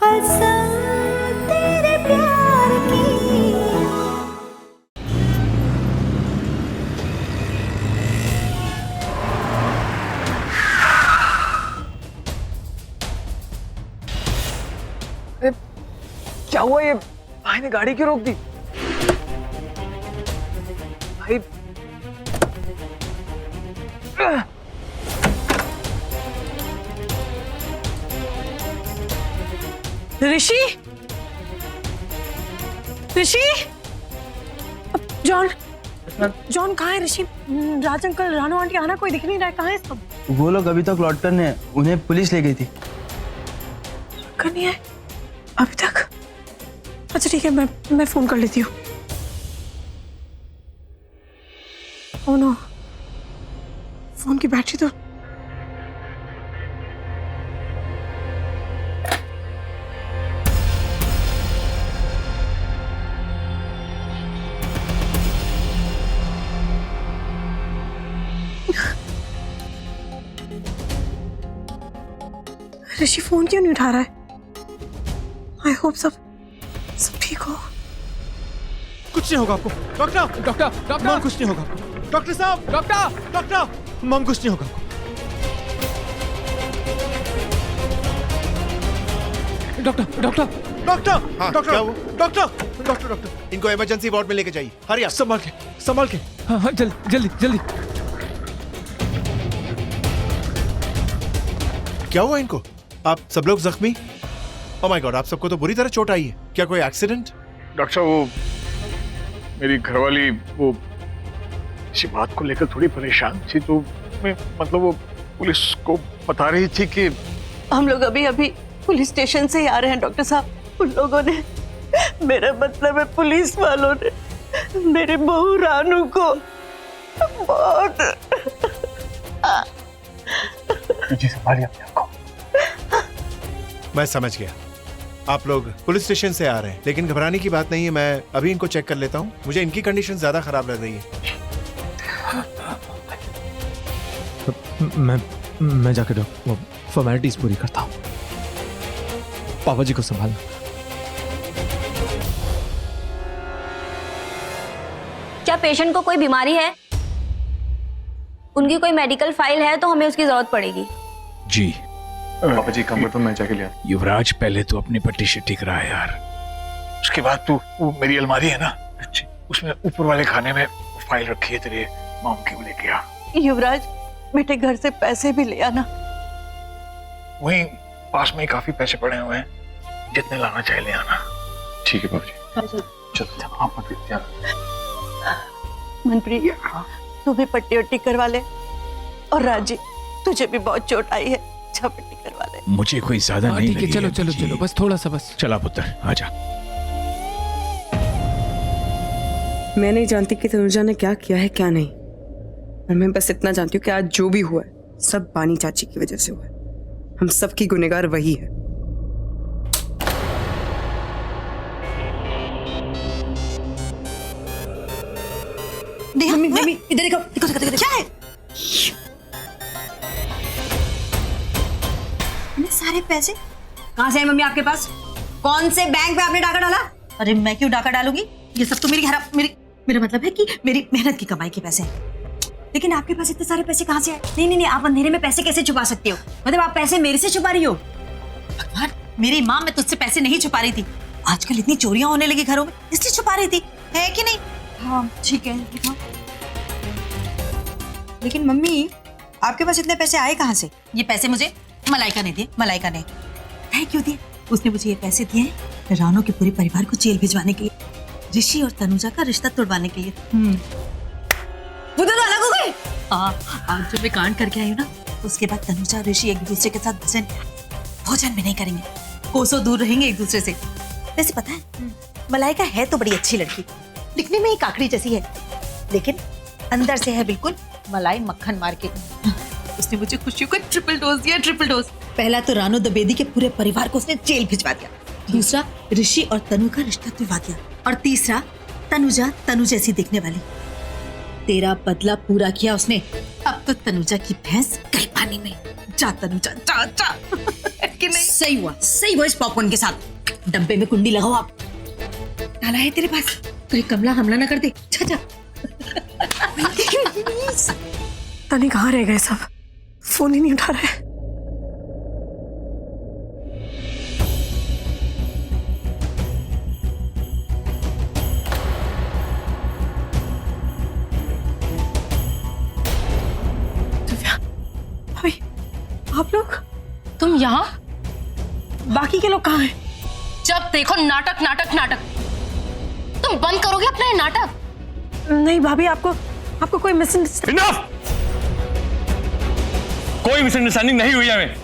कसम तेरे प्यार की। क्या हुआ? ये भाई ने गाड़ी क्यों रोक दी? भाई ऋषि, ऋषि, जॉन, जॉन कहाँ है? ऋषि, राज अंकल, रानू आंटी, आना कोई दिख नहीं रहा है, कहाँ है सब? वो लोग अभी तक लौट कर नहीं है, उन्हें पुलिस ले गई थी। नहीं है अभी तक? अच्छा ठीक है, मैं फोन कर लेती हूँ। ओह नो, फोन की बैटरी तो ऋषि फोन क्यों नहीं उठा रहा है? आई होप सब ठीक हो। कुछ नहीं होगा आपको। डॉक्टर डॉक्टर डॉक्टर मम, कुछ नहीं होगा आपको। डॉक्टर साहब, डॉक्टर डॉक्टर मम, कुछ नहीं होगा आपको। डॉक्टर डॉक्टर डॉक्टर हाँ, डॉक्टर क्या हुआ? डॉक्टर डॉक्टर डॉक्टर इनको इमरजेंसी वार्ड में लेके जाइए। हरी आप। संभाल के। हाँ हाँ, जल्दी जल्दी जल्दी। क्या हुआ इनको? आप सब लोग जख्मी? ओह माय गॉड, आप सबको तो बुरी तरह चोट आई है। क्या कोई एक्सीडेंट? डॉक्टर साहब, वो मेरी घरवाली वो इसी बात को लेकर थोड़ी परेशान थी, तो मैं मतलब वो पुलिस को बता रही थी कि हम लोग अभी अभी पुलिस स्टेशन से ही आ रहे हैं डॉक्टर साहब। उन लोगों ने, मेरा मतलब है पुलिस वालों ने मेरे बहू रानू को बहुत। जी संभालिए अपने आप को। मैं समझ गया, आप लोग पुलिस स्टेशन से आ रहे हैं, लेकिन घबराने की बात नहीं है। मैं अभी इनको चेक कर लेता हूँ। मुझे इनकी कंडीशन ज्यादा खराब लग रही है। मैं जाकर फॉर्मेलिटीज पूरी करता हूँ। पापा जी को संभालना। क्या पेशेंट को कोई बीमारी है? उनकी कोई मेडिकल फाइल है तो हमें उसकी जरूरत पड़ेगी। जी पापा जी कमर तो मैं जाके लिया। युवराज, पहले तो अपनी पट्टी शट्टी करा यार, उसके बाद तू वो मेरी अलमारी है ना, उसमें ऊपर वाले खाने में फाइल रखी है तेरे मॉम की, वो लेके आ। युवराज बेटे, घर से पैसे भी ले आना। वहीं पास में ही काफी पैसे पड़े हुए हैं, जितने लाना चाहे ले आना। ठीक है पापा जी। चलो आप मत ध्यान। मनप्रीत, तू भी पट्टी वट्टी करवा ले, और राजी तुझे भी बहुत चोट आई है, अच्छा पट्टी करवा ले। मुझे कोई ज्यादा नहीं ठीक है, लगी चलो है चलो जी। चलो, बस थोड़ा सा बस। चला पुत्र, आजा। मैं नहीं जानती कि तनुजा ने क्या किया है क्या नहीं, और मैं बस इतना जानती हूँ कि आज जो भी हुआ है सब बानी चाची की वजह से हुआ है। हम सबकी गुनहगार वही है। मम्मी इधर देखो देखो देखो देखो, क्या है? इतने सारे पैसे कहाँ से आए मम्मी आपके पास? कौन से बैंक पे आपने डाका डाला? अरे मैं क्यों डाका डालूंगी? ये सब तो मेरा मतलब है कि मेरी मेहनत की कमाई के पैसे हैं। लेकिन आपके पास इतने सारे पैसे कहाँ से आए? नहीं, आप अंधेरे में पैसे कैसे छुपा सकते हो? मतलब आप पैसे मेरे से छुपा रही हो? भगवान, मेरी माँ, मैं तुझसे पैसे नहीं छुपा रही थी। आजकल इतनी चोरियां होने लगी घरों में, इसलिए छुपा रही थी, है कि नहीं? हाँ ठीक है। लेकिन मम्मी, आपके पास इतने पैसे आए कहाँ से? ये पैसे मुझे मलाइका ने दिए। मलाइका ने क्यों दिए? उसने मुझे ये पैसे दिए हैं रानू के पूरे परिवार को जेल भिजवाने के लिए, ऋषि और तनुजा का रिश्ता तोड़वाने के लिए। वो दोनों अलग हो गए। आज जब मैं कांड करके आई हूँ ना, उसके बाद तनुजा और ऋषि एक दूसरे के साथ भोजन भी नहीं करेंगे, कोसों दूर रहेंगे एक दूसरे से। वैसे पता है, मलाइका है तो बड़ी अच्छी लड़की, दिखने में ही काकड़ी जैसी है, लेकिन अंदर से है बिल्कुल मलाई मक्खन मार के। उसने मुझे खुशियों का ट्रिपल डोज दिया, ट्रिपल डोज। पहला तो रानू द्विवेदी के पूरे परिवार को उसने जेल भिजवा दिया, दूसरा ऋषि और तनु का रिश्ता तुड़वा दिया, और तीसरा तनुजा तनु जैसी दिखने वाली। तेरा बदला पूरा किया उसने। अब तो तनुजा की भैंस गई पानी में। जा तनुजा, जा जा। कि नहीं? सही हुआ इस पॉपकॉर्न के साथ। डब्बे में कुंडी लगाओ आप। ताला है तेरे पास? तो ये कमला हमला ना कर दे। जा। तनी कहाँ रह गए सब? फोन ही नहीं उठा रहे। आप लोग? तुम यहाँ? बाकी के लोग कहाँ हैं? जब देखो नाटक नाटक नाटक। तुम बंद करोगे अपना ये नाटक? नहीं भाभी, आपको कोई मिसअंडरस्टैंडिंग। इनफ! कोई मिसअंडरस्टैंडिंग नहीं हुई है हमें।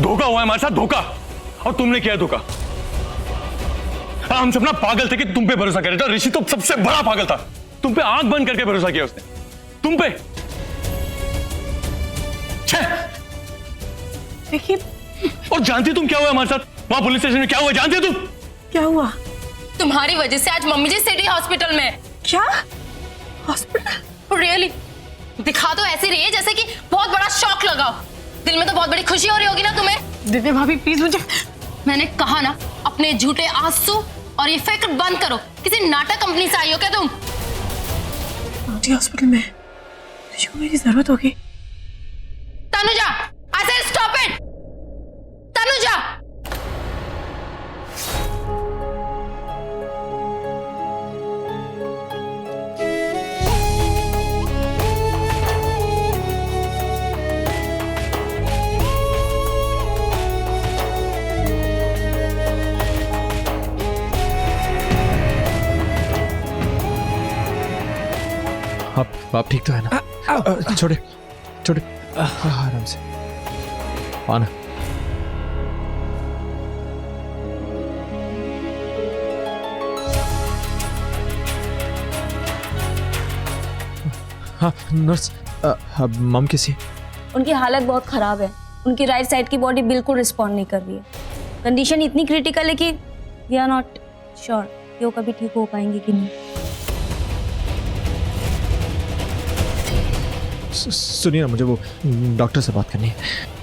धोखा हुआ है हमारे साथ, धोखा। और तुमने किया धोखा। हम सब ना पागल थे कि तुम पे भरोसा करे थे। ऋषि तो सबसे बड़ा पागल था। तुम पे आंख बंद करके भरोसा किया उसने, तुम पे। देखिए, और जानती तुम क्या हुआ हमारे साथ वहां पुलिस स्टेशन में? क्या हुआ जानती तुम? क्या हुआ? तुम्हारी वजह से आज मम्मी जी सिटी हॉस्पिटल में। क्या? हॉस्पिटल? रियली? दिखा तो ऐसे रही है जैसे कि बहुत बड़ा शॉक लगा। दिल में तो बहुत बड़ी खुशी हो रही होगी ना तुम्हें। दिव्या भाभी प्लीज मुझे। मैंने कहा ना, अपने झूठे आंसू और ये फिक्र बंद करो। किसी नाटक कंपनी से आई हो क्या तुम? आंटी हॉस्पिटल में मेरी जरूरत होगी। Tanuja, I said stop it! Tanuja! आप ठीक तो है ना? छोड़े आराम से आना। हाँ नर्स, मम कैसी है? उनकी हालत बहुत खराब है। उनकी राइट साइड की बॉडी बिल्कुल रिस्पॉन्ड नहीं कर रही है। कंडीशन इतनी क्रिटिकल है कि वी आर नॉट श्योर कि वो कभी ठीक हो पाएंगे कि नहीं। सुनिए ना, मुझे वो डॉक्टर से बात करनी है।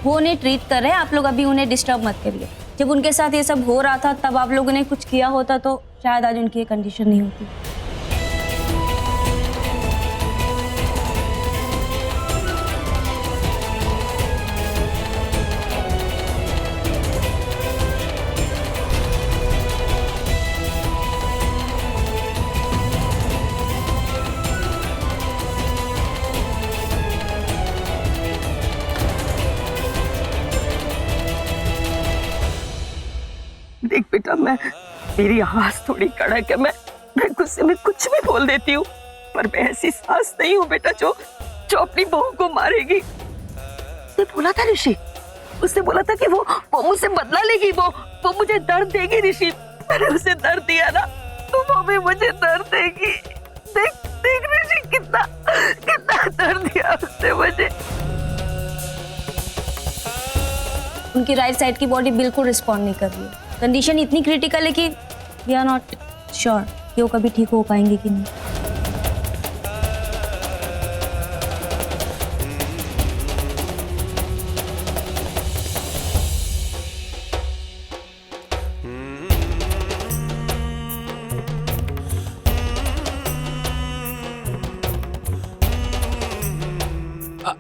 वो उन्हें ट्रीट कर रहे हैं, आप लोग अभी उन्हें डिस्टर्ब मत करिए। जब उनके साथ ये सब हो रहा था तब आप लोगों ने कुछ किया होता तो शायद आज उनकी ये कंडीशन नहीं होती। देख बेटा, मेरी आवाज थोड़ी कड़क है। मैं गुस्से में कुछ भी बोल देती हूँ, पर मैं ऐसी सास नहीं हूँ बेटा जो अपनी बहू को मारेगी। उसने बोला था ऋषि, उसने बोला था कि वो मुझसे बदला लेगी, वो मुझे दर्द देगी। ऋषि, मैंने उसे दर्द दिया ना, तो वो भी मुझे दर्द देगी। देख ऋषि, कितना दर्द दिया उसने मुझे। उनकी राइट साइड की बॉडी बिल्कुल रिस्पॉन्ड नहीं कर रही है। कंडीशन इतनी क्रिटिकल है कि वी आर नॉट श्योर कि वो कभी ठीक हो पाएंगे कि नहीं।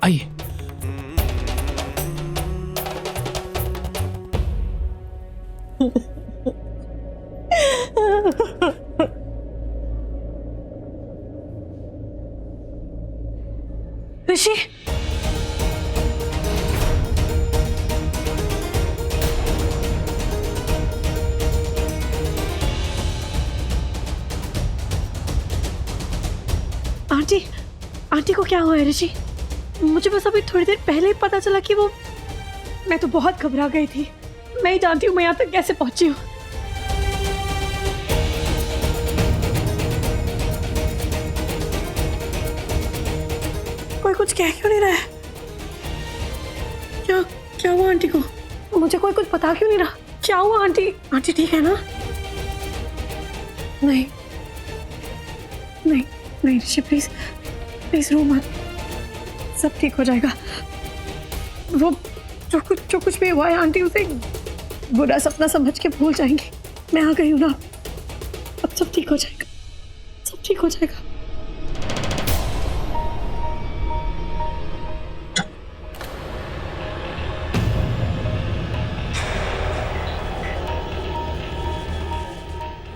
आइए। ऋषि, आंटी को क्या हुआ है ऋषि? मुझे बस अभी थोड़ी देर पहले ही पता चला कि वो, मैं तो बहुत घबरा गई थी। मैं ही जानती हूँ मैं यहाँ तक कैसे पहुंची हूँ। कोई कुछ कह क्यों नहीं रहा है? क्या हुआ आंटी को? मुझे कोई कुछ बता क्यों नहीं रहा? क्या हुआ आंटी? आंटी ठीक है ना? नहीं ऋषि, प्लीज रो मत, सब ठीक हो जाएगा। वो जो कुछ भी हुआ है आंटी उसे बुरा सपना समझ के भूल जाएंगे। मैं आ गई हूँ ना, अब सब ठीक हो जाएगा, सब ठीक हो जाएगा।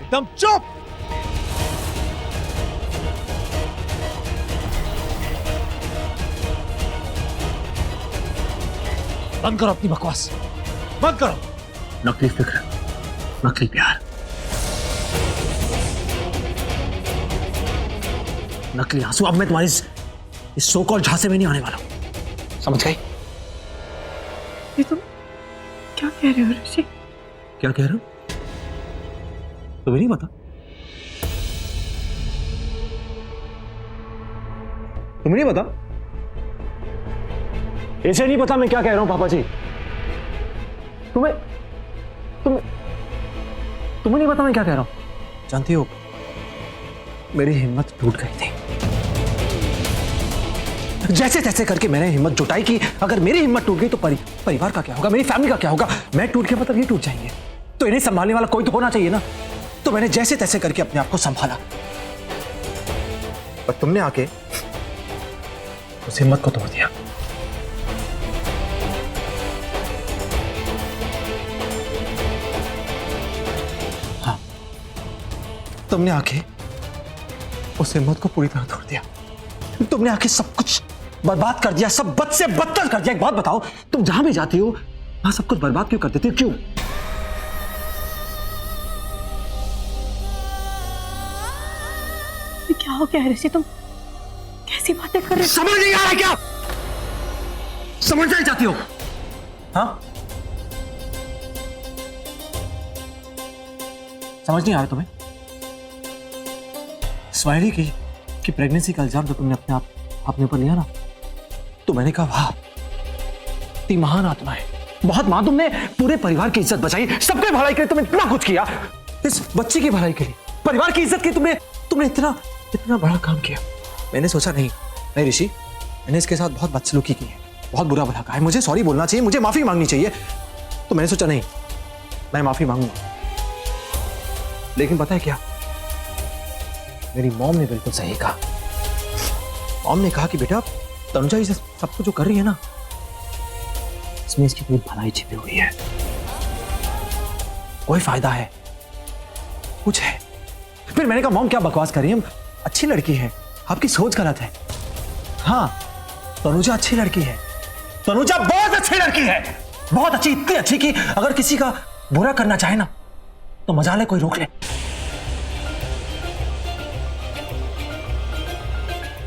एकदम चुप। बंद करो अपनी बकवास, बंद करो। नकली फिक्र, नकली प्यार, नकली आंसू। अब मैं तुम्हारी इस सो कॉल झांसे में नहीं आने वाला हूं, समझ गई? ये तुम क्या कह रहे हो ऋषि? क्या कह रहे हो? तुम्हें नहीं पता? तुम्हें नहीं पता? ऐसे नहीं पता मैं क्या कह रहा हूं पापा जी? तुम्हें नहीं पता मैं क्या कह रहा हूं? जानती हो, मेरी हिम्मत टूट गई थी। जैसे तैसे करके मैंने हिम्मत जुटाई कि अगर मेरी हिम्मत टूट गई तो परिवार का क्या होगा, मेरी फैमिली का क्या होगा? मैं टूट गया मतलब ये टूट जाएंगे, तो इन्हें संभालने वाला कोई तो होना चाहिए ना। तो मैंने जैसे तैसे करके अपने आप को संभाला, पर तुमने आके उस हिम्मत को तोड़ दिया। हाँ, तुमने आके उस हिम्मत को पूरी तरह तोड़ दिया। तुमने आके सब कुछ बर्बाद कर दिया, सब बद से बदतर कर दिया। एक बात बताओ, तुम जहां भी जाती हो वहां सब कुछ बर्बाद क्यों कर देती हो? क्यों? क्या हो गया ऋषि, तुम कैसी बातें कर रहे हो? समझ नहीं आ रहा क्या? समझना ही चाहती हो? हाँ, समझ नहीं आ रहा तुम्हें? स्माइली की प्रेगनेंसी का इल्जाम जब तुमने अपने ऊपर लिया ना, तो मैंने कहा वाह, इतनी महान आत्मा है, बहुत मां। तुमने पूरे परिवार की इज्जत बचाई, सबके भलाई के लिए तुमने इतना कुछ किया, इस बच्चे की भलाई के लिए, परिवार की इज्जत के लिए तुमने इतना बड़ा काम किया। मैंने सोचा नहीं ऋषि, मैंने इसके साथ बहुत बदसलूकी की है, बहुत बुरा भला कहा है, मुझे सॉरी बोलना चाहिए, मुझे माफी मांगनी चाहिए। तो मैंने सोचा नहीं, मैं माफी मांगूंगा। लेकिन पता है क्या, मेरी मॉम ने बिल्कुल सही कहा। मॉम ने कहा कि बेटा, तनुजा इसे सब कुछ जो कर रही है ना, इसमें इसकी कोई भलाई छिपी हुई है, कोई फायदा है, कुछ है। फिर मैंने कहा मॉम क्या बकवास कर रही है, अच्छी लड़की है, आपकी सोच गलत है। हाँ, तनुजा अच्छी लड़की है, तनुजा बहुत अच्छी लड़की है, बहुत अच्छी, इतनी अच्छी कि अगर किसी का बुरा करना चाहे ना तो मजाले कोई रोक ले,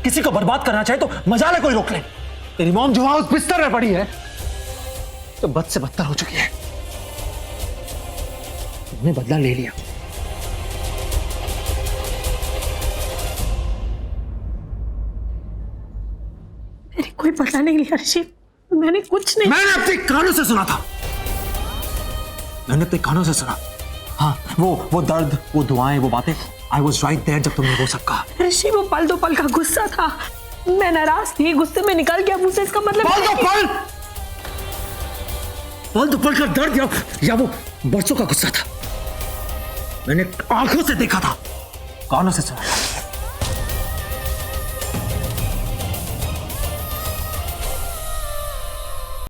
किसी को बर्बाद करना चाहे तो मजाले कोई रोक ले। तेरी मॉम जो वहां उस बिस्तर में पड़ी है तो बद से बदतर हो चुकी है। तुमने बदला ले लिया। मैंने कोई बदला नहीं लिया ऋषि, मैंने कुछ नहीं। मैंने अपने कानों से सुना था, मैंने अपने कानों से सुना। हाँ, वो दर्द, वो दुआएं, वो बातें, I was right there जब तुमने वो सब कहा। ऋषि, वो पल दो पल का गुस्सा था, मैं नाराज थी, गुस्से में निकल गया मुझसे, इसका मतलब पल दो पल का दर्द या वो बरसों का गुस्सा था। मैंने आंखों से देखा था, कानों से सुना था।